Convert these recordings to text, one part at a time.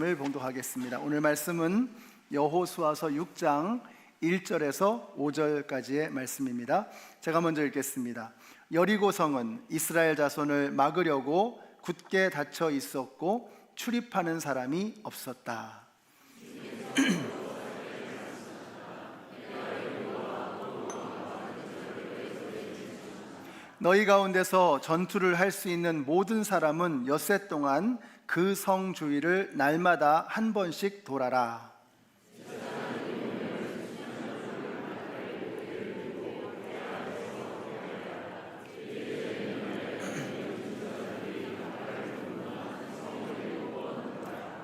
을 봉독하겠습니다. 오늘 말씀은 여호수아서 6장 1절에서 5절까지의 말씀입니다. 제가 먼저 읽겠습니다. 여리고 성은 이스라엘 자손을 막으려고 굳게 닫혀 있었고 출입하는 사람이 없었다. 너희 가운데서 전투를 할 수 있는 모든 사람은 엿새 동안 그 성 주위를 날마다 한 번씩 돌아라.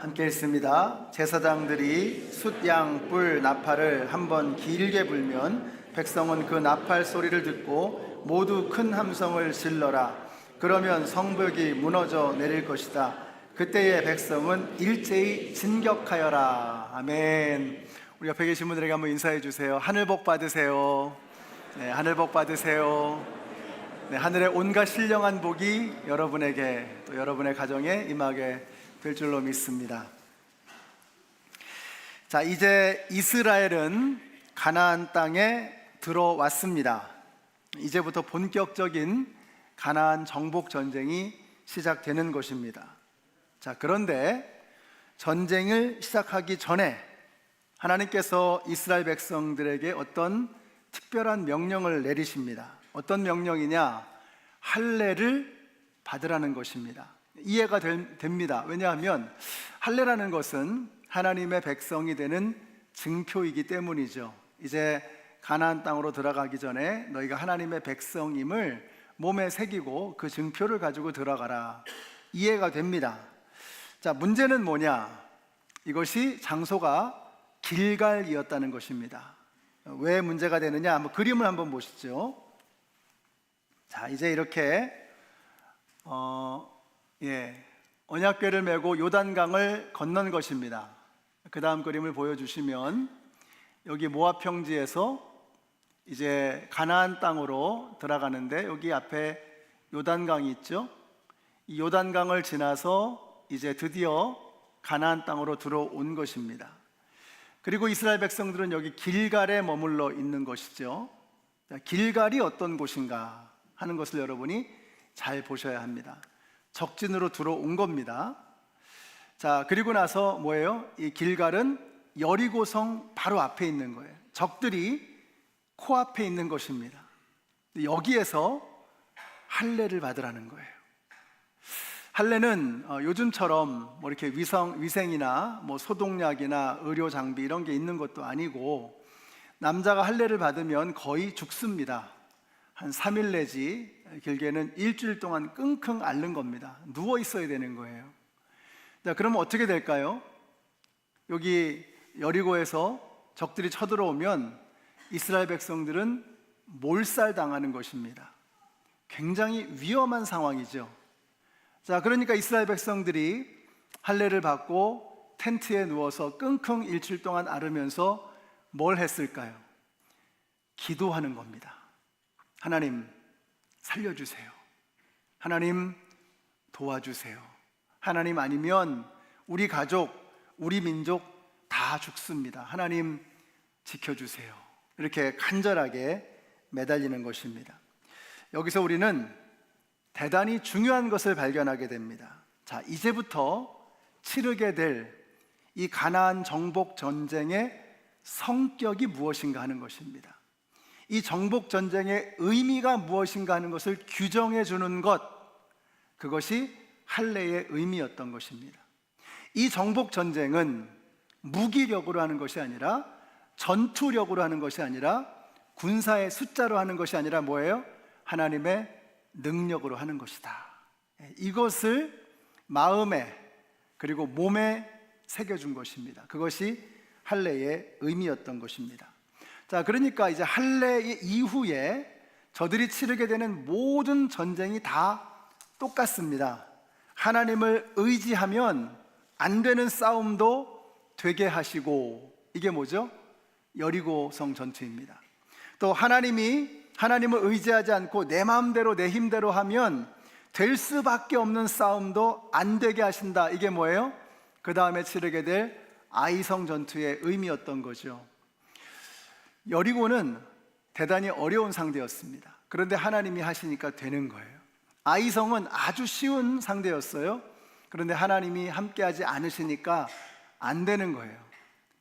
함께 읽습니다. 제사장들이 숫, 양, 뿔, 나팔을 한번 길게 불면 백성은 그 나팔 소리를 듣고 모두 큰 함성을 질러라. 그러면 성벽이 무너져 내릴 것이다. 그때의 백성은 일제히 진격하여라. 아멘. 우리 옆에 계신 분들에게 한번 인사해 주세요. 하늘 복 받으세요. 네, 하늘 복 받으세요. 네, 하늘의 온갖 신령한 복이 여러분에게 또 여러분의 가정에 임하게 될 줄로 믿습니다. 자, 이제 이스라엘은 가나안 땅에 들어왔습니다. 이제부터 본격적인 가나안 정복 전쟁이 시작되는 것입니다. 자, 그런데 전쟁을 시작하기 전에 하나님께서 이스라엘 백성들에게 어떤 특별한 명령을 내리십니다. 어떤 명령이냐? 할례를 받으라는 것입니다. 이해가 됩니다. 왜냐하면 할례라는 것은 하나님의 백성이 되는 증표이기 때문이죠. 이제 가나안 땅으로 들어가기 전에 너희가 하나님의 백성임을 몸에 새기고 그 증표를 가지고 들어가라. 이해가 됩니다. 자, 문제는 뭐냐? 이것이 장소가 길갈이었다는 것입니다. 왜 문제가 되느냐? 한번 그림을 한번 보시죠. 자, 이제 이렇게 언약궤를 메고 요단강을 건넌 것입니다. 그 다음 그림을 보여주시면 여기 모압 평지에서 이제 가나안 땅으로 들어가는데 여기 앞에 요단강이 있죠. 이 요단강을 지나서 이제 드디어 가나안 땅으로 들어온 것입니다. 그리고 이스라엘 백성들은 여기 길갈에 머물러 있는 것이죠. 길갈이 어떤 곳인가 하는 것을 여러분이 잘 보셔야 합니다. 적진으로 들어온 겁니다. 자, 그리고 나서 뭐예요? 이 길갈은 여리고성 바로 앞에 있는 거예요. 적들이 코앞에 있는 것입니다. 여기에서 할례를 받으라는 거예요. 할례는 요즘처럼 뭐 이렇게 위생이나 뭐 소독약이나 의료 장비 이런 게 있는 것도 아니고 남자가 할례를 받으면 거의 죽습니다. 한 3일 내지 길게는 일주일 동안 끙끙 앓는 겁니다. 누워 있어야 되는 거예요. 자, 그러면 어떻게 될까요? 여기 여리고에서 적들이 쳐들어오면 이스라엘 백성들은 몰살당하는 것입니다. 굉장히 위험한 상황이죠. 자, 그러니까 이스라엘 백성들이 할례를 받고 텐트에 누워서 끙끙 일주일 동안 앓으면서 뭘 했을까요? 기도하는 겁니다. 하나님 살려주세요. 하나님 도와주세요. 하나님 아니면 우리 가족, 우리 민족 다 죽습니다. 하나님 지켜주세요. 이렇게 간절하게 매달리는 것입니다. 여기서 우리는 대단히 중요한 것을 발견하게 됩니다. 자, 이제부터 치르게 될 이 가나안 정복 전쟁의 성격이 무엇인가 하는 것입니다. 이 정복 전쟁의 의미가 무엇인가 하는 것을 규정해 주는 것, 그것이 할례의 의미였던 것입니다. 이 정복 전쟁은 무기력으로 하는 것이 아니라 전투력으로 하는 것이 아니라 군사의 숫자로 하는 것이 아니라 뭐예요? 하나님의 능력으로 하는 것이다. 이것을 마음에 그리고 몸에 새겨준 것입니다. 그것이 할례의 의미였던 것입니다. 자, 그러니까 이제 할례 이후에 저들이 치르게 되는 모든 전쟁이 다 똑같습니다. 하나님을 의지하면 안 되는 싸움도 되게 하시고, 이게 뭐죠? 여리고성 전투입니다. 또 하나님을 의지하지 않고 내 마음대로 내 힘대로 하면 될 수밖에 없는 싸움도 안 되게 하신다. 이게 뭐예요? 그 다음에 치르게 될 아이성 전투의 의미였던 거죠. 여리고는 대단히 어려운 상대였습니다. 그런데 하나님이 하시니까 되는 거예요. 아이성은 아주 쉬운 상대였어요. 그런데 하나님이 함께하지 않으시니까 안 되는 거예요.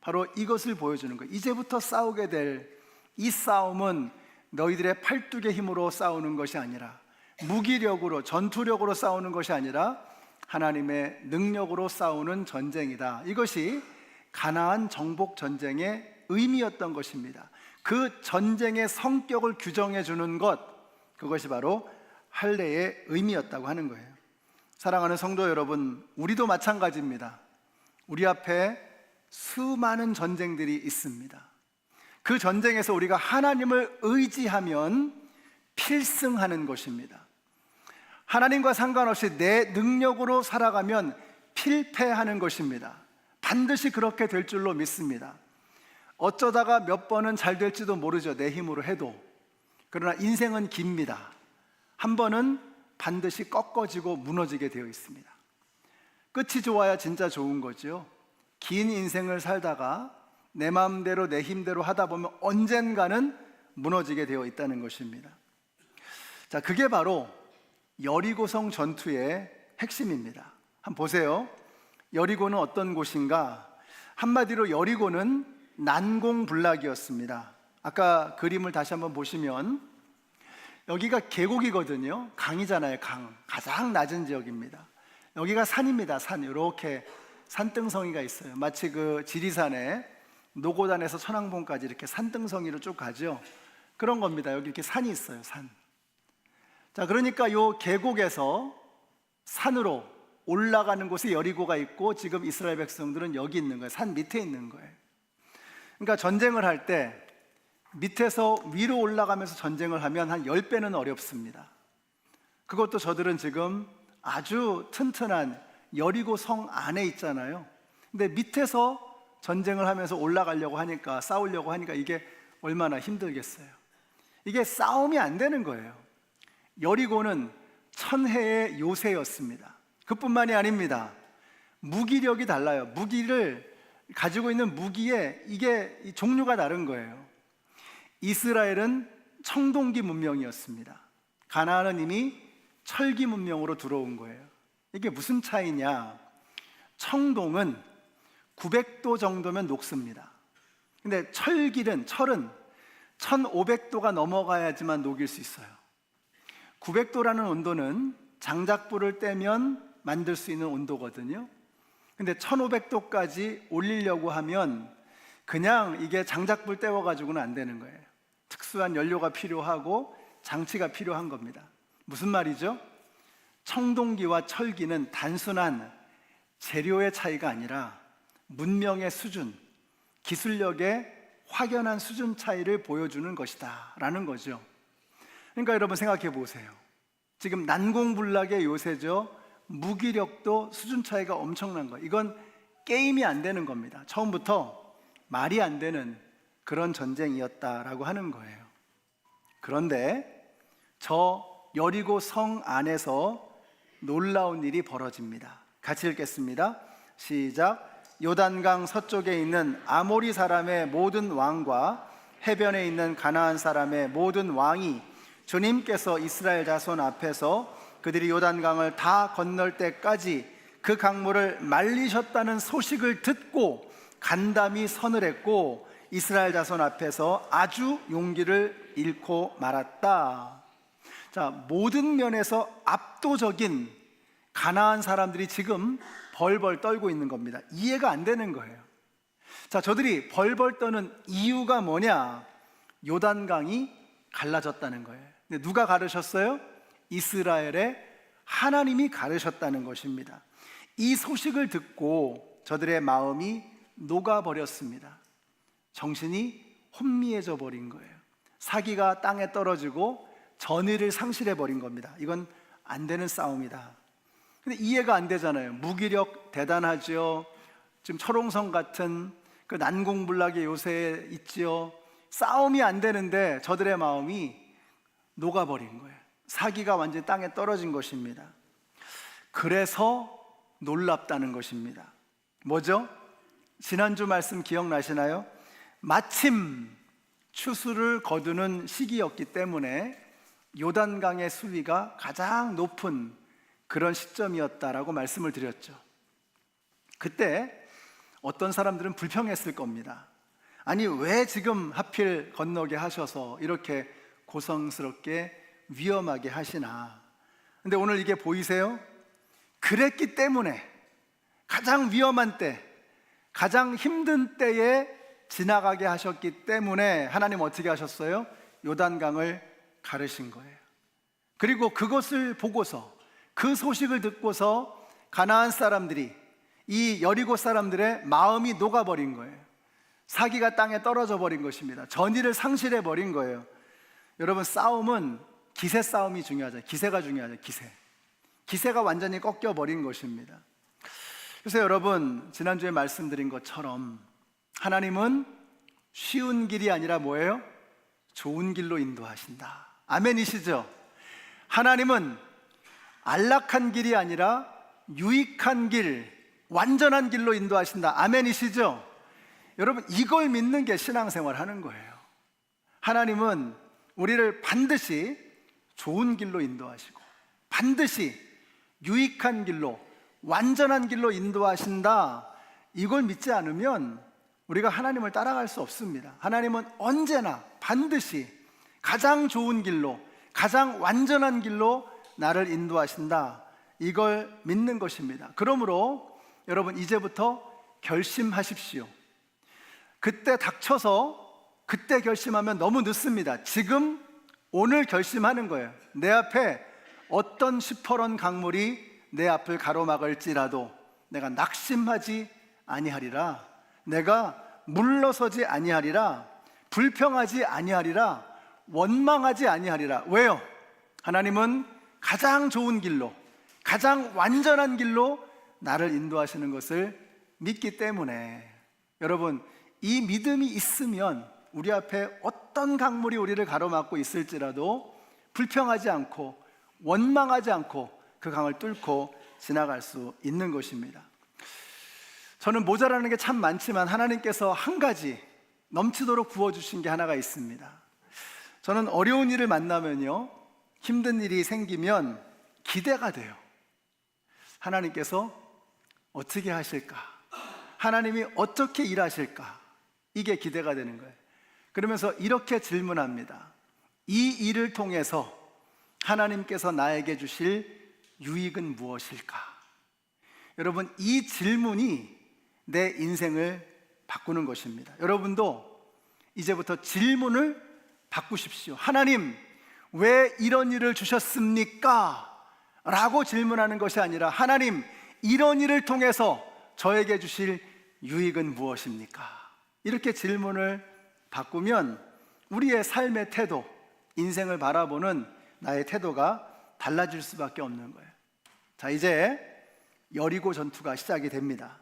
바로 이것을 보여주는 거예요. 이제부터 싸우게 될 이 싸움은 너희들의 팔뚝의 힘으로 싸우는 것이 아니라, 무기력으로, 전투력으로 싸우는 것이 아니라 하나님의 능력으로 싸우는 전쟁이다. 이것이 가나안 정복 전쟁의 의미였던 것입니다. 그 전쟁의 성격을 규정해 주는 것, 그것이 바로 할례의 의미였다고 하는 거예요. 사랑하는 성도 여러분, 우리도 마찬가지입니다. 우리 앞에 수많은 전쟁들이 있습니다. 그 전쟁에서 우리가 하나님을 의지하면 필승하는 것입니다. 하나님과 상관없이 내 능력으로 살아가면 필패하는 것입니다. 반드시 그렇게 될 줄로 믿습니다. 어쩌다가 몇 번은 잘 될지도 모르죠, 내 힘으로 해도. 그러나 인생은 깁니다. 한 번은 반드시 꺾어지고 무너지게 되어 있습니다. 끝이 좋아야 진짜 좋은 거죠. 긴 인생을 살다가 내 마음대로 내 힘대로 하다 보면 언젠가는 무너지게 되어 있다는 것입니다. 자, 그게 바로 여리고성 전투의 핵심입니다. 한번 보세요. 여리고는 어떤 곳인가? 한마디로 여리고는 난공불락이었습니다. 아까 그림을 다시 한번 보시면 여기가 계곡이거든요. 강이잖아요. 강. 가장 낮은 지역입니다. 여기가 산입니다. 산. 이렇게 산등성이가 있어요. 마치 그 지리산에 노고단에서 천왕봉까지 이렇게 산등성이로 쭉 가죠. 그런 겁니다. 여기 이렇게 산이 있어요. 산. 자, 그러니까 요 계곡에서 산으로 올라가는 곳에 여리고가 있고, 지금 이스라엘 백성들은 여기 있는 거예요. 산 밑에 있는 거예요. 그러니까 전쟁을 할 때 밑에서 위로 올라가면서 전쟁을 하면 한 10배는 어렵습니다. 그것도 저들은 지금 아주 튼튼한 여리고 성 안에 있잖아요. 근데 밑에서 전쟁을 하면서 올라가려고 하니까, 싸우려고 하니까 이게 얼마나 힘들겠어요. 이게 싸움이 안 되는 거예요. 여리고는 천혜의 요새였습니다. 그뿐만이 아닙니다. 무기력이 달라요. 무기를 가지고 있는 무기에 이게 종류가 다른 거예요. 이스라엘은 청동기 문명이었습니다. 가나안은 이미 철기 문명으로 들어온 거예요. 이게 무슨 차이냐? 청동은 900도 정도면 녹습니다. 근데 철은 1500도가 넘어가야지만 녹일 수 있어요. 900도라는 온도는 장작불을 떼면 만들 수 있는 온도거든요. 근데 1500도까지 올리려고 하면 그냥 이게 장작불 떼워가지고는 안 되는 거예요. 특수한 연료가 필요하고 장치가 필요한 겁니다. 무슨 말이죠? 청동기와 철기는 단순한 재료의 차이가 아니라 문명의 수준, 기술력의 확연한 수준 차이를 보여주는 것이다 라는 거죠. 그러니까 여러분 생각해 보세요. 지금 난공불락의 요새죠. 무기력도 수준 차이가 엄청난 거예요. 이건 게임이 안 되는 겁니다. 처음부터 말이 안 되는 그런 전쟁이었다라고 하는 거예요. 그런데 저 여리고 성 안에서 놀라운 일이 벌어집니다. 같이 읽겠습니다. 시작. 요단강 서쪽에 있는 아모리 사람의 모든 왕과 해변에 있는 가나안 사람의 모든 왕이 주님께서 이스라엘 자손 앞에서 그들이 요단강을 다 건널 때까지 그 강물을 말리셨다는 소식을 듣고 간담이 서늘했고 이스라엘 자손 앞에서 아주 용기를 잃고 말았다. 자, 모든 면에서 압도적인 가나안 사람들이 지금 벌벌 떨고 있는 겁니다. 이해가 안 되는 거예요. 자, 저들이 벌벌 떠는 이유가 뭐냐? 요단강이 갈라졌다는 거예요. 근데 누가 가르셨어요? 이스라엘의 하나님이 가르셨다는 것입니다. 이 소식을 듣고 저들의 마음이 녹아버렸습니다. 정신이 혼미해져 버린 거예요. 사기가 땅에 떨어지고 전의를 상실해 버린 겁니다. 이건 안 되는 싸움이다. 근데 이해가 안 되잖아요. 무기력 대단하죠. 지금 철옹성 같은 그 난공불락의 요새에 있지요. 싸움이 안 되는데 저들의 마음이 녹아버린 거예요. 사기가 완전히 땅에 떨어진 것입니다. 그래서 놀랍다는 것입니다. 뭐죠? 지난주 말씀 기억나시나요? 마침 추수를 거두는 시기였기 때문에 요단강의 수위가 가장 높은 그런 시점이었다라고 말씀을 드렸죠. 그때 어떤 사람들은 불평했을 겁니다. 아니, 왜 지금 하필 건너게 하셔서 이렇게 고성스럽게 위험하게 하시나. 근데 오늘 이게 보이세요? 그랬기 때문에 가장 위험한 때, 가장 힘든 때에 지나가게 하셨기 때문에 하나님 어떻게 하셨어요? 요단강을 가르신 거예요. 그리고 그것을 보고서, 그 소식을 듣고서 가나안 사람들이, 이 여리고 사람들의 마음이 녹아버린 거예요. 사기가 땅에 떨어져 버린 것입니다. 전의를 상실해 버린 거예요. 여러분, 싸움은 기세 싸움이 중요하죠. 기세가 중요하죠. 기세가 완전히 꺾여 버린 것입니다. 그래서 여러분, 지난주에 말씀드린 것처럼 하나님은 쉬운 길이 아니라 뭐예요? 좋은 길로 인도하신다. 아멘이시죠? 하나님은 안락한 길이 아니라 유익한 길, 완전한 길로 인도하신다. 아멘이시죠? 여러분, 이걸 믿는 게 신앙생활 하는 거예요. 하나님은 우리를 반드시 좋은 길로 인도하시고 반드시 유익한 길로, 완전한 길로 인도하신다. 이걸 믿지 않으면 우리가 하나님을 따라갈 수 없습니다. 하나님은 언제나 반드시 가장 좋은 길로, 가장 완전한 길로 나를 인도하신다. 이걸 믿는 것입니다. 그러므로 여러분, 이제부터 결심하십시오. 그때 닥쳐서 그때 결심하면 너무 늦습니다. 지금 오늘 결심하는 거예요. 내 앞에 어떤 시퍼런 강물이 내 앞을 가로막을지라도 내가 낙심하지 아니하리라. 내가 물러서지 아니하리라. 불평하지 아니하리라. 원망하지 아니하리라. 왜요? 하나님은 가장 좋은 길로, 가장 완전한 길로 나를 인도하시는 것을 믿기 때문에, 여러분, 이 믿음이 있으면 우리 앞에 어떤 강물이 우리를 가로막고 있을지라도 불평하지 않고 원망하지 않고 그 강을 뚫고 지나갈 수 있는 것입니다. 저는 모자라는 게 참 많지만 하나님께서 한 가지 넘치도록 부어주신 게 하나가 있습니다. 저는 어려운 일을 만나면요, 힘든 일이 생기면 기대가 돼요. 하나님께서 어떻게 하실까? 하나님이 어떻게 일하실까? 이게 기대가 되는 거예요. 그러면서 이렇게 질문합니다. 이 일을 통해서 하나님께서 나에게 주실 유익은 무엇일까? 여러분, 이 질문이 내 인생을 바꾸는 것입니다. 여러분도 이제부터 질문을 바꾸십시오. 하나님, 왜 이런 일을 주셨습니까? 라고 질문하는 것이 아니라, 하나님, 이런 일을 통해서 저에게 주실 유익은 무엇입니까? 이렇게 질문을 바꾸면 우리의 삶의 태도, 인생을 바라보는 나의 태도가 달라질 수밖에 없는 거예요. 자, 이제 여리고 전투가 시작이 됩니다.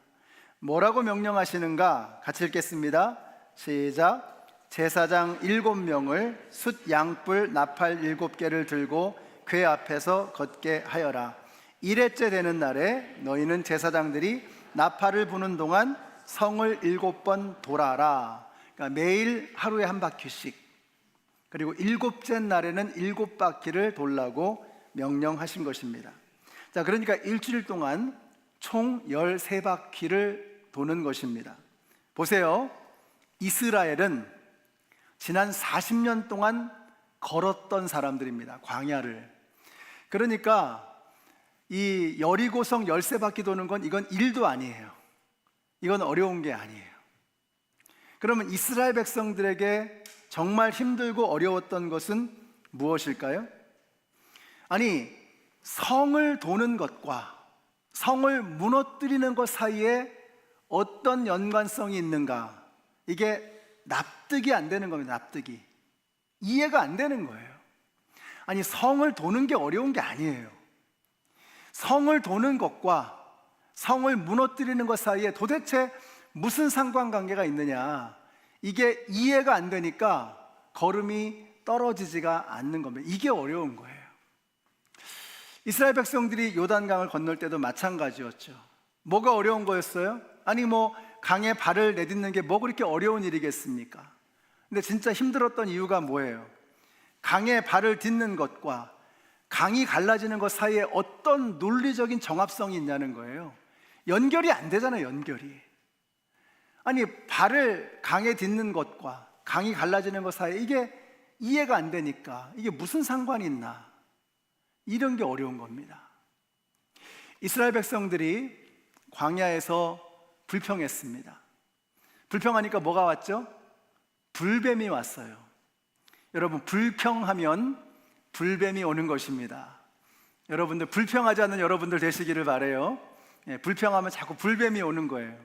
뭐라고 명령하시는가? 같이 읽겠습니다. 시작. 제사장 7명을 숫 양뿔 나팔 7개를 들고 궤 앞에서 걷게 하여라. 1회째 되는 날에 너희는 제사장들이 나팔을 부는 동안 성을 7번 돌아라. 그러니까 매일 하루에 한 바퀴씩, 그리고 7째 날에는 7바퀴를 돌라고 명령하신 것입니다. 자, 그러니까 일주일 동안 총 13바퀴를 도는 것입니다. 보세요. 이스라엘은 지난 40년 동안 걸었던 사람들입니다. 광야를. 그러니까 이 여리고성 13바퀴 도는 건 이건 일도 아니에요. 이건 어려운 게 아니에요. 그러면 이스라엘 백성들에게 정말 힘들고 어려웠던 것은 무엇일까요? 아니, 성을 도는 것과 성을 무너뜨리는 것 사이에 어떤 연관성이 있는가? 이게 납득이 안 되는 겁니다. 납득이. 이해가 안 되는 거예요. 아니, 성을 도는 게 어려운 게 아니에요. 성을 도는 것과 성을 무너뜨리는 것 사이에 도대체 무슨 상관관계가 있느냐? 이게 이해가 안 되니까 걸음이 떨어지지가 않는 겁니다. 이게 어려운 거예요. 이스라엘 백성들이 요단강을 건널 때도 마찬가지였죠. 뭐가 어려운 거였어요? 아니 뭐 강에 발을 내딛는 게 뭐 그렇게 어려운 일이겠습니까? 근데 진짜 힘들었던 이유가 뭐예요? 강에 발을 딛는 것과 강이 갈라지는 것 사이에 어떤 논리적인 정합성이 있냐는 거예요. 연결이 안 되잖아요, 연결이. 아니 발을 강에 딛는 것과 강이 갈라지는 것 사이에 이게 이해가 안 되니까 이게 무슨 상관이 있나, 이런 게 어려운 겁니다. 이스라엘 백성들이 광야에서 불평했습니다. 불평하니까 뭐가 왔죠? 불뱀이 왔어요. 여러분, 불평하면 불뱀이 오는 것입니다. 여러분들 불평하지 않는 여러분들 되시기를 바라요. 불평하면 자꾸 불뱀이 오는 거예요.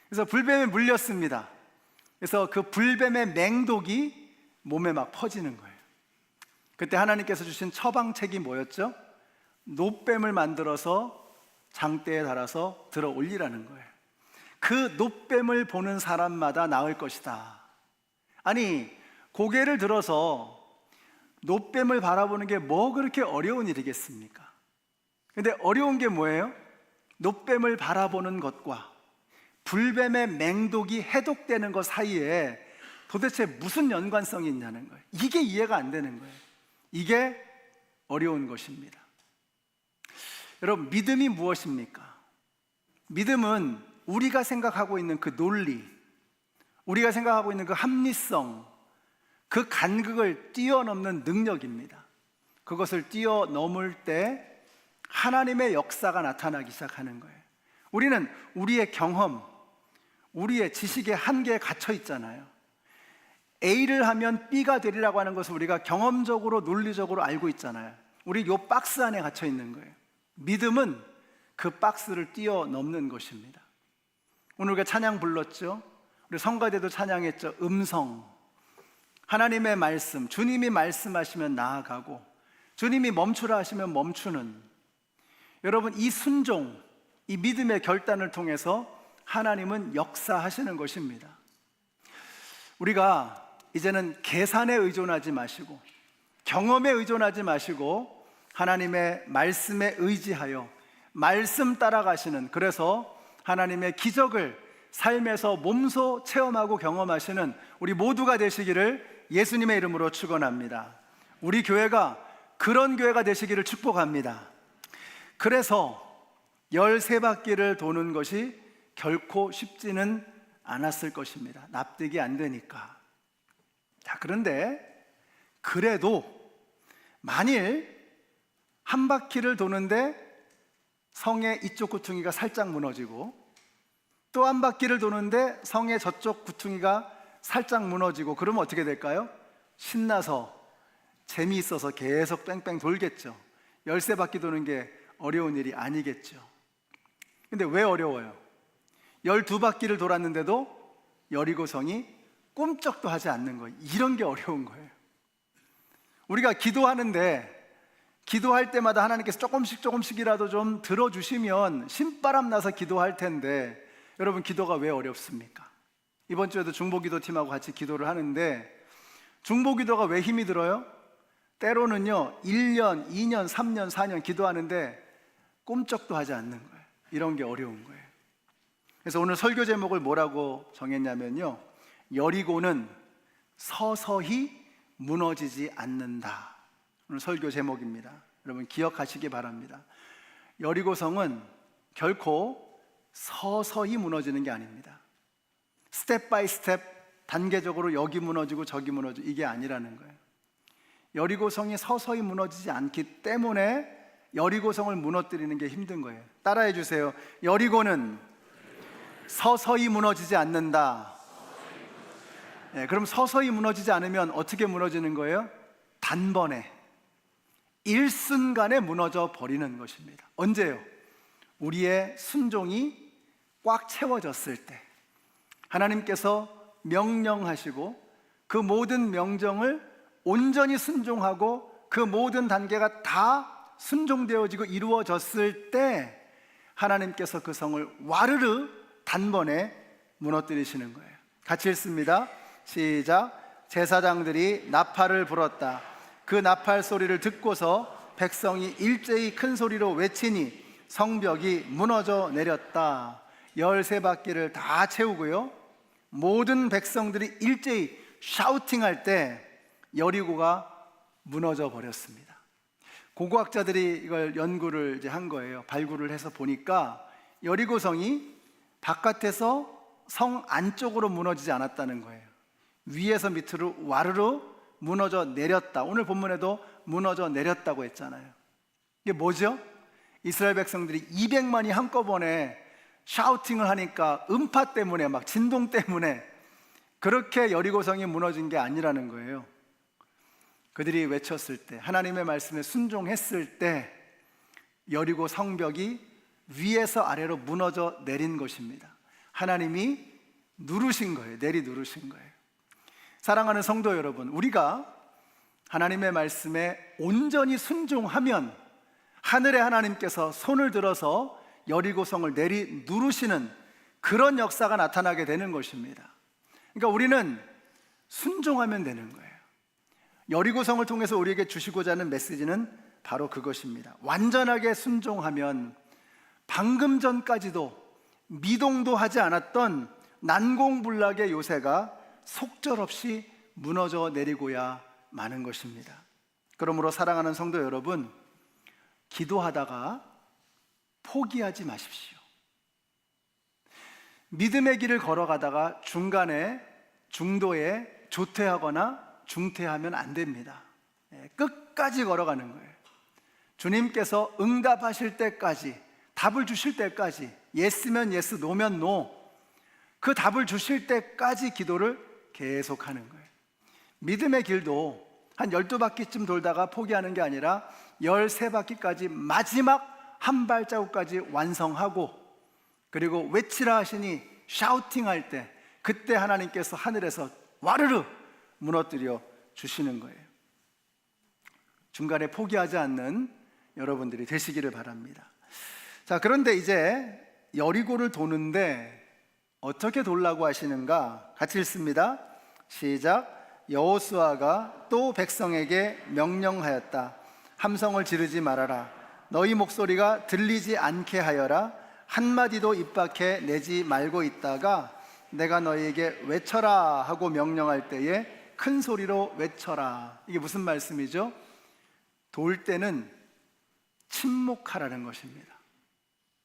그래서 불뱀에 물렸습니다. 그래서 그 불뱀의 맹독이 몸에 막 퍼지는 거예요. 그때 하나님께서 주신 처방책이 뭐였죠? 놋뱀을 만들어서 장대에 달아서 들어 올리라는 거예요. 그 놋뱀을 보는 사람마다 나을 것이다. 아니, 고개를 들어서 놋뱀을 바라보는 게 뭐 그렇게 어려운 일이겠습니까? 근데 어려운 게 뭐예요? 놋뱀을 바라보는 것과 불뱀의 맹독이 해독되는 것 사이에 도대체 무슨 연관성이 있냐는 거예요. 이게 이해가 안 되는 거예요. 이게 어려운 것입니다. 여러분, 믿음이 무엇입니까? 믿음은 우리가 생각하고 있는 그 논리, 우리가 생각하고 있는 그 합리성, 그 간극을 뛰어넘는 능력입니다. 그것을 뛰어넘을 때 하나님의 역사가 나타나기 시작하는 거예요. 우리는 우리의 경험, 우리의 지식의 한계에 갇혀 있잖아요. A를 하면 B가 되리라고 하는 것을 우리가 경험적으로 논리적으로 알고 있잖아요. 우리 요 박스 안에 갇혀 있는 거예요. 믿음은 그 박스를 뛰어넘는 것입니다. 오늘 우리가 찬양 불렀죠. 우리 성가대도 찬양했죠. 음성, 하나님의 말씀, 주님이 말씀하시면 나아가고 주님이 멈추라 하시면 멈추는, 여러분, 이 순종, 이 믿음의 결단을 통해서 하나님은 역사하시는 것입니다. 우리가 이제는 계산에 의존하지 마시고 경험에 의존하지 마시고 하나님의 말씀에 의지하여 말씀 따라가시는, 그래서 하나님의 기적을 삶에서 몸소 체험하고 경험하시는 우리 모두가 되시기를 예수님의 이름으로 축원합니다. 우리 교회가 그런 교회가 되시기를 축복합니다. 그래서 13바퀴를 도는 것이 결코 쉽지는 않았을 것입니다. 납득이 안 되니까. 자, 그런데 그래도 만일 한 바퀴를 도는데 성의 이쪽 구퉁이가 살짝 무너지고 또 한 바퀴를 도는데 성의 저쪽 구퉁이가 살짝 무너지고, 그러면 어떻게 될까요? 신나서 재미있어서 계속 뺑뺑 돌겠죠. 13바퀴 도는 게 어려운 일이 아니겠죠. 근데 왜 어려워요? 12바퀴를 돌았는데도 여리고성이 꼼짝도 하지 않는 거예요. 이런 게 어려운 거예요. 우리가 기도하는데 기도할 때마다 하나님께서 조금씩이라도 좀 들어주시면 신바람 나서 기도할 텐데, 여러분, 기도가 왜 어렵습니까? 이번 주에도 중보기도팀하고 같이 기도를 하는데 중보기도가 왜 힘이 들어요? 때로는요 1년, 2년, 3년, 4년 기도하는데 꼼짝도 하지 않는 거예요. 이런 게 어려운 거예요. 그래서 오늘 설교 제목을 뭐라고 정했냐면요, 여리고는 서서히 무너지지 않는다. 오늘 설교 제목입니다. 여러분 기억하시기 바랍니다. 여리고성은 결코 서서히 무너지는 게 아닙니다. 스텝 바이 스텝, 단계적으로 여기 무너지고 저기 무너지고, 이게 아니라는 거예요. 여리고성이 서서히 무너지지 않기 때문에 여리고성을 무너뜨리는 게 힘든 거예요. 따라해 주세요. 여리고는 서서히 무너지지 않는다. 네, 그럼 서서히 무너지지 않으면 어떻게 무너지는 거예요? 단번에, 일순간에 무너져 버리는 것입니다. 언제요? 우리의 순종이 꽉 채워졌을 때, 하나님께서 명령하시고 그 모든 명령을 온전히 순종하고 그 모든 단계가 다 순종되어지고 이루어졌을 때 하나님께서 그 성을 와르르 단번에 무너뜨리시는 거예요. 같이 읽습니다. 시작. 제사장들이 나팔을 불었다. 그 나팔 소리를 듣고서 백성이 일제히 큰 소리로 외치니 성벽이 무너져 내렸다. 13바퀴를 다 채우고요, 모든 백성들이 일제히 샤우팅할 때 여리고가 무너져 버렸습니다. 고고학자들이 이걸 연구를 이제 한 거예요. 발굴을 해서 보니까 여리고성이 바깥에서 성 안쪽으로 무너지지 않았다는 거예요. 위에서 밑으로 와르르 무너져 내렸다. 오늘 본문에도 무너져 내렸다고 했잖아요. 이게 뭐죠? 이스라엘 백성들이 200만이 한꺼번에 샤우팅을 하니까 음파 때문에, 막 진동 때문에 그렇게 여리고성이 무너진 게 아니라는 거예요. 그들이 외쳤을 때, 하나님의 말씀에 순종했을 때 여리고 성벽이 위에서 아래로 무너져 내린 것입니다. 하나님이 누르신 거예요. 내리 누르신 거예요. 사랑하는 성도 여러분, 우리가 하나님의 말씀에 온전히 순종하면 하늘의 하나님께서 손을 들어서 여리고성을 내리 누르시는 그런 역사가 나타나게 되는 것입니다. 그러니까 우리는 순종하면 되는 거예요. 여리고성을 통해서 우리에게 주시고자 하는 메시지는 바로 그것입니다. 완전하게 순종하면 방금 전까지도 미동도 하지 않았던 난공불락의 요새가 속절없이 무너져 내리고야 마는 것입니다. 그러므로 사랑하는 성도 여러분, 기도하다가 포기하지 마십시오. 믿음의 길을 걸어가다가 중간에 중도에 조퇴하거나 중퇴하면 안 됩니다. 끝까지 걸어가는 거예요. 주님께서 응답하실 때까지, 답을 주실 때까지, 예스면 예스, 노면 노, 그 답을 주실 때까지 기도를 계속하는 거예요. 믿음의 길도 한 12바퀴쯤 돌다가 포기하는 게 아니라 13바퀴까지 마지막 한 발자국까지 완성하고, 그리고 외치라 하시니 샤우팅할 때 그때 하나님께서 하늘에서 와르르 무너뜨려 주시는 거예요. 중간에 포기하지 않는 여러분들이 되시기를 바랍니다. 자, 그런데 이제 여리고를 도는데 어떻게 돌라고 하시는가? 같이 읽습니다. 시작. 여호수아가 또 백성에게 명령하였다. 함성을 지르지 말아라. 너희 목소리가 들리지 않게 하여라. 한마디도 입 밖에 내지 말고 있다가 내가 너희에게 외쳐라 하고 명령할 때에 큰 소리로 외쳐라. 이게 무슨 말씀이죠? 돌 때는 침묵하라는 것입니다.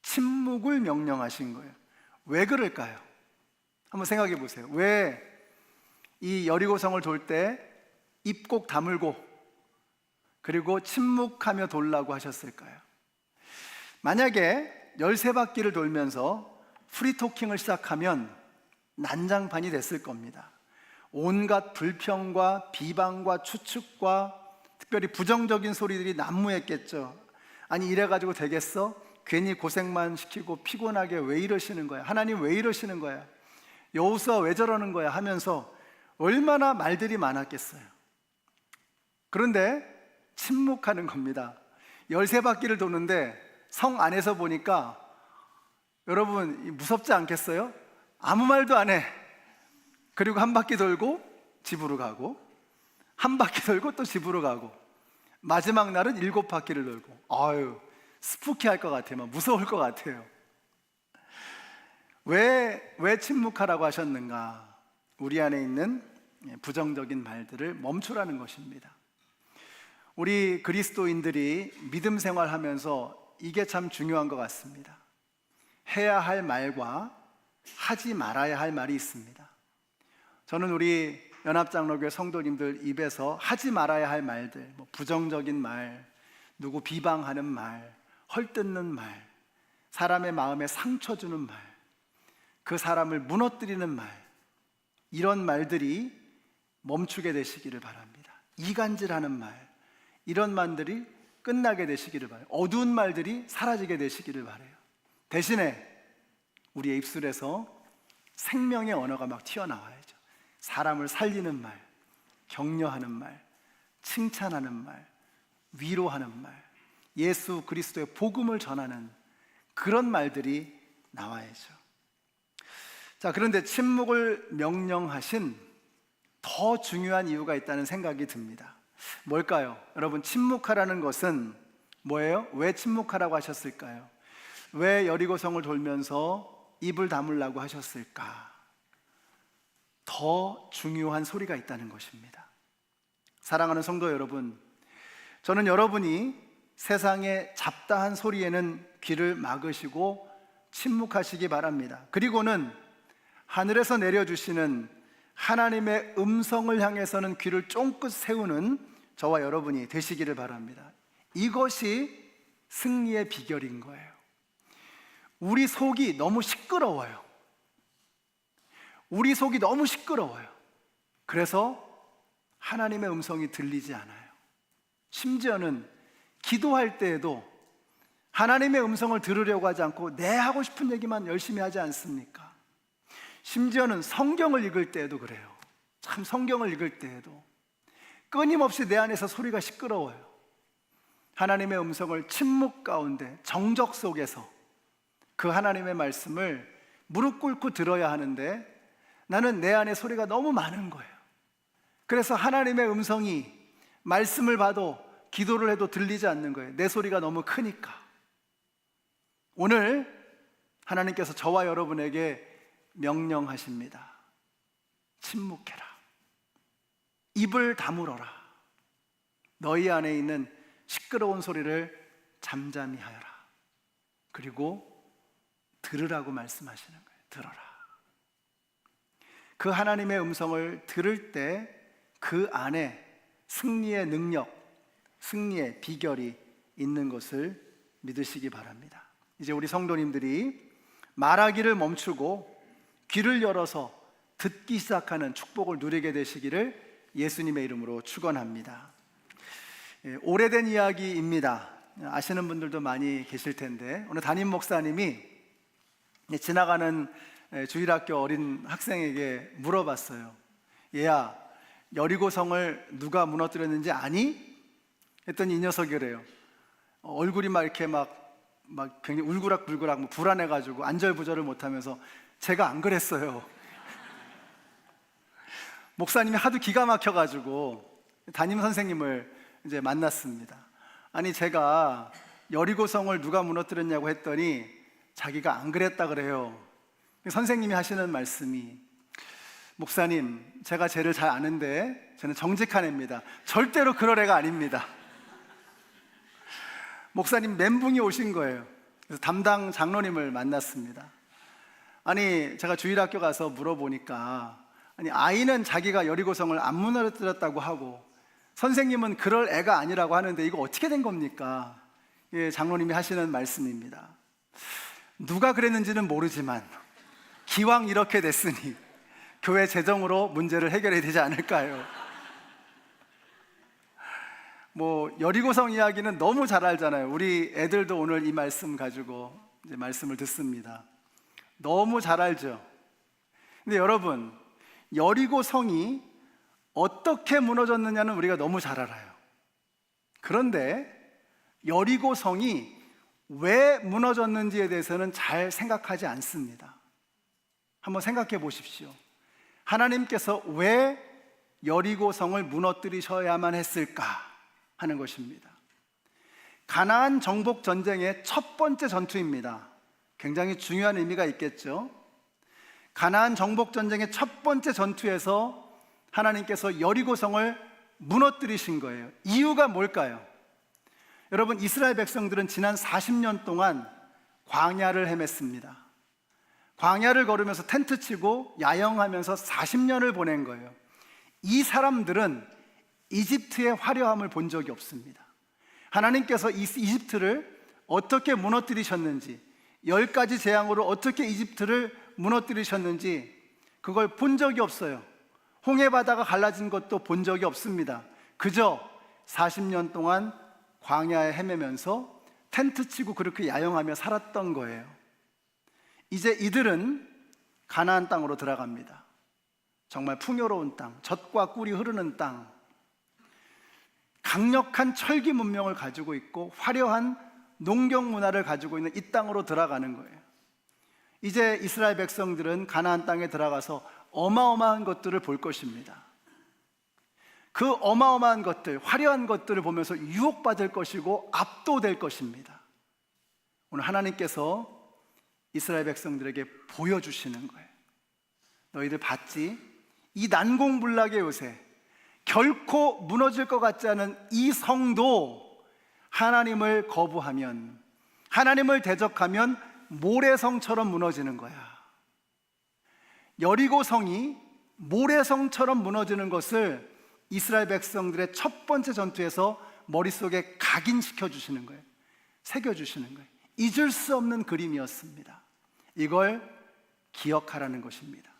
침묵을 명령하신 거예요. 왜 그럴까요? 한번 생각해 보세요. 왜 이 여리고성을 돌 때 입 꼭 다물고 그리고 침묵하며 돌라고 하셨을까요? 만약에 13바퀴를 돌면서 프리토킹을 시작하면 난장판이 됐을 겁니다. 온갖 불평과 비방과 추측과 특별히 부정적인 소리들이 난무했겠죠. 아니, 이래가지고 되겠어? 괜히 고생만 시키고 피곤하게 왜 이러시는 거야? 하나님 왜 이러시는 거야? 여호수아 왜 저러는 거야? 하면서 얼마나 말들이 많았겠어요. 그런데 침묵하는 겁니다. 13바퀴를 도는데 성 안에서 보니까 여러분 무섭지 않겠어요? 아무 말도 안 해. 그리고 한 바퀴 돌고 집으로 가고, 한 바퀴 돌고 또 집으로 가고, 마지막 날은 7바퀴를 돌고. 아유, 스푸키할 것 같아요. 막 무서울 것 같아요. 왜 침묵하라고 하셨는가? 우리 안에 있는 부정적인 말들을 멈추라는 것입니다. 우리 그리스도인들이 믿음 생활하면서 이게 참 중요한 것 같습니다. 해야 할 말과 하지 말아야 할 말이 있습니다. 저는 우리 연합장로교회 성도님들 입에서 하지 말아야 할 말들, 부정적인 말, 누구 비방하는 말, 헐뜯는 말, 사람의 마음에 상처 주는 말, 그 사람을 무너뜨리는 말, 이런 말들이 멈추게 되시기를 바랍니다. 이간질하는 말, 이런 말들이 끝나게 되시기를 바라요. 어두운 말들이 사라지게 되시기를 바라요. 대신에 우리의 입술에서 생명의 언어가 막 튀어나와야죠. 사람을 살리는 말, 격려하는 말, 칭찬하는 말, 위로하는 말, 예수 그리스도의 복음을 전하는 그런 말들이 나와야죠. 자, 그런데 침묵을 명령하신 더 중요한 이유가 있다는 생각이 듭니다. 뭘까요? 여러분, 침묵하라는 것은 뭐예요? 왜 침묵하라고 하셨을까요? 왜 여리고성을 돌면서 입을 다물라고 하셨을까? 더 중요한 소리가 있다는 것입니다. 사랑하는 성도 여러분, 저는 여러분이 세상의 잡다한 소리에는 귀를 막으시고 침묵하시기 바랍니다. 그리고는 하늘에서 내려주시는 하나님의 음성을 향해서는 귀를 쫑긋 세우는 저와 여러분이 되시기를 바랍니다. 이것이 승리의 비결인 거예요. 우리 속이 너무 시끄러워요. 우리 속이 너무 시끄러워요. 그래서 하나님의 음성이 들리지 않아요. 심지어는 기도할 때에도 하나님의 음성을 들으려고 하지 않고 내 하고 싶은 얘기만 열심히 하지 않습니까? 심지어는 성경을 읽을 때에도 그래요. 참, 성경을 읽을 때에도 끊임없이 내 안에서 소리가 시끄러워요. 하나님의 음성을 침묵 가운데, 정적 속에서 그 하나님의 말씀을 무릎 꿇고 들어야 하는데 나는 내 안에 소리가 너무 많은 거예요. 그래서 하나님의 음성이 말씀을 봐도 기도를 해도 들리지 않는 거예요. 내 소리가 너무 크니까. 오늘 하나님께서 저와 여러분에게 명령하십니다. 침묵해라. 입을 다물어라. 너희 안에 있는 시끄러운 소리를 잠잠히 하여라. 그리고 들으라고 말씀하시는 거예요. 들어라. 그 하나님의 음성을 들을 때 그 안에 승리의 능력, 승리의 비결이 있는 것을 믿으시기 바랍니다. 이제 우리 성도님들이 말하기를 멈추고 귀를 열어서 듣기 시작하는 축복을 누리게 되시기를 예수님의 이름으로 축원합니다. 오래된 이야기입니다. 아시는 분들도 많이 계실 텐데, 오늘 담임 목사님이 지나가는 주일학교 어린 학생에게 물어봤어요. 얘야, 여리고성을 누가 무너뜨렸는지 아니? 했더니 이 녀석이 그래요. 얼굴이 막 이렇게 막 굉장히 울그락불그락 불안해가지고 안절부절을 못하면서 제가 안 그랬어요. 목사님이 하도 기가 막혀가지고 담임 선생님을 이제 만났습니다. 아니, 제가 여리고성을 누가 무너뜨렸냐고 했더니 자기가 안 그랬다 그래요. 선생님이 하시는 말씀이, 목사님, 제가 쟤를 잘 아는데 저는 정직한 애입니다. 절대로 그럴 애가 아닙니다. 목사님 멘붕이 오신 거예요. 그래서 담당 장로님을 만났습니다. 아니, 제가 주일학교 가서 물어보니까, 아니, 아이는 자기가 여리고성을 안 무너뜨렸다고 하고 선생님은 그럴 애가 아니라고 하는데 이거 어떻게 된 겁니까? 예, 장로님이 하시는 말씀입니다. 누가 그랬는지는 모르지만 기왕 이렇게 됐으니 교회 재정으로 문제를 해결해야 되지 않을까요? 여리고성 이야기는 너무 잘 알잖아요. 우리 애들도 오늘 이 말씀 가지고 이제 말씀을 듣습니다. 너무 잘 알죠. 근데 여러분, 여리고성이 어떻게 무너졌느냐는 우리가 너무 잘 알아요. 그런데 여리고성이 왜 무너졌는지에 대해서는 잘 생각하지 않습니다. 한번 생각해 보십시오. 하나님께서 왜 여리고성을 무너뜨리셔야만 했을까 하는 것입니다. 가나안 정복 전쟁의 첫 번째 전투입니다. 굉장히 중요한 의미가 있겠죠. 가나안 정복 전쟁의 첫 번째 전투에서 하나님께서 여리고성을 무너뜨리신 거예요. 이유가 뭘까요? 여러분, 이스라엘 백성들은 지난 40년 동안 광야를 헤맸습니다. 광야를 걸으면서 텐트 치고 야영하면서 40년을 보낸 거예요. 이 사람들은 이집트의 화려함을 본 적이 없습니다. 하나님께서 이집트를 어떻게 무너뜨리셨는지, 10가지 재앙으로 어떻게 이집트를 무너뜨리셨는지 그걸 본 적이 없어요. 홍해바다가 갈라진 것도 본 적이 없습니다. 그저 40년 동안 광야에 헤매면서 텐트 치고 그렇게 야영하며 살았던 거예요. 이제 이들은 가나안 땅으로 들어갑니다. 정말 풍요로운 땅, 젖과 꿀이 흐르는 땅, 강력한 철기 문명을 가지고 있고 화려한 농경 문화를 가지고 있는 이 땅으로 들어가는 거예요. 이제 이스라엘 백성들은 가나안 땅에 들어가서 어마어마한 것들을 볼 것입니다. 그 어마어마한 것들, 화려한 것들을 보면서 유혹받을 것이고 압도될 것입니다. 오늘 하나님께서 이스라엘 백성들에게 보여주시는 거예요. 너희들 봤지? 이 난공불락의 요새, 결코 무너질 것 같지 않은 이 성도 하나님을 거부하면, 하나님을 대적하면 모래성처럼 무너지는 거야. 여리고성이 모래성처럼 무너지는 것을 이스라엘 백성들의 첫 번째 전투에서 머릿속에 각인시켜 주시는 거예요. 새겨 주시는 거예요. 잊을 수 없는 그림이었습니다. 이걸 기억하라는 것입니다.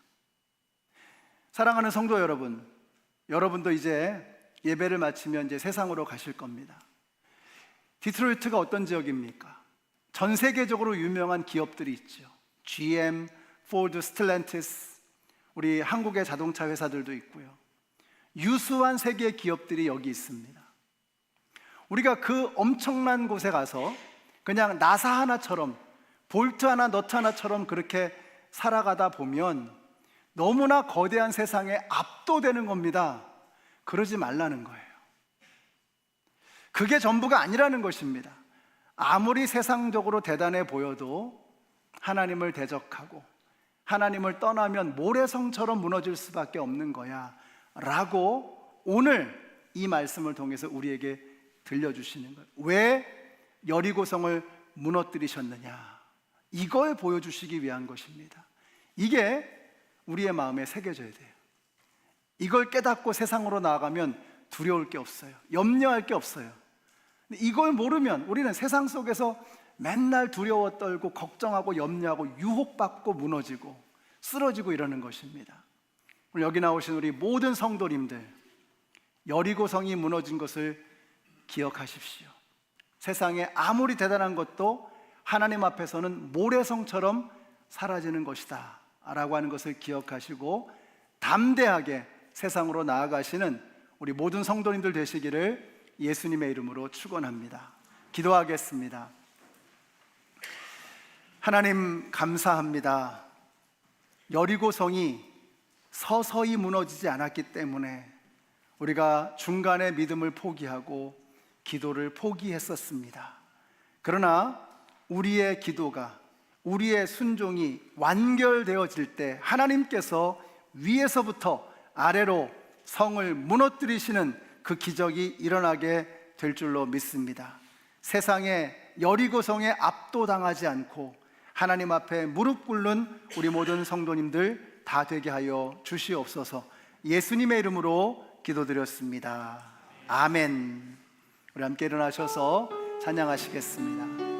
사랑하는 성도 여러분, 여러분도 이제 예배를 마치면 이제 세상으로 가실 겁니다. 디트로이트가 어떤 지역입니까? 전 세계적으로 유명한 기업들이 있죠. GM, 포드, 스텔란티스, 우리 한국의 자동차 회사들도 있고요. 유수한 세계 기업들이 여기 있습니다. 우리가 그 엄청난 곳에 가서 그냥 나사 하나처럼, 볼트 하나, 너트 하나처럼 그렇게 살아가다 보면 너무나 거대한 세상에 압도되는 겁니다. 그러지 말라는 거예요. 그게 전부가 아니라는 것입니다. 아무리 세상적으로 대단해 보여도 하나님을 대적하고 하나님을 떠나면 모래성처럼 무너질 수밖에 없는 거야 라고 오늘 이 말씀을 통해서 우리에게 들려주시는 거예요. 왜 여리고성을 무너뜨리셨느냐, 이걸 보여주시기 위한 것입니다. 이게 우리의 마음에 새겨져야 돼요. 이걸 깨닫고 세상으로 나아가면 두려울 게 없어요. 염려할 게 없어요. 이걸 모르면 우리는 세상 속에서 맨날 두려워 떨고 걱정하고 염려하고 유혹받고 무너지고 쓰러지고 이러는 것입니다. 여기 나오신 우리 모든 성도님들, 여리고성이 무너진 것을 기억하십시오. 세상에 아무리 대단한 것도 하나님 앞에서는 모래성처럼 사라지는 것이다 라고 하는 것을 기억하시고 담대하게 세상으로 나아가시는 우리 모든 성도님들 되시기를 예수님의 이름으로 축원합니다. 기도하겠습니다. 하나님 감사합니다. 여리고성이 서서히 무너지지 않았기 때문에 우리가 중간에 믿음을 포기하고 기도를 포기했었습니다. 그러나 우리의 기도가, 우리의 순종이 완결되어질 때 하나님께서 위에서부터 아래로 성을 무너뜨리시는 그 기적이 일어나게 될 줄로 믿습니다. 세상에 여리고성에 압도당하지 않고 하나님 앞에 무릎 꿇는 우리 모든 성도님들 다 되게 하여 주시옵소서. 예수님의 이름으로 기도드렸습니다. 아멘. 우리 함께 일어나셔서 찬양하시겠습니다.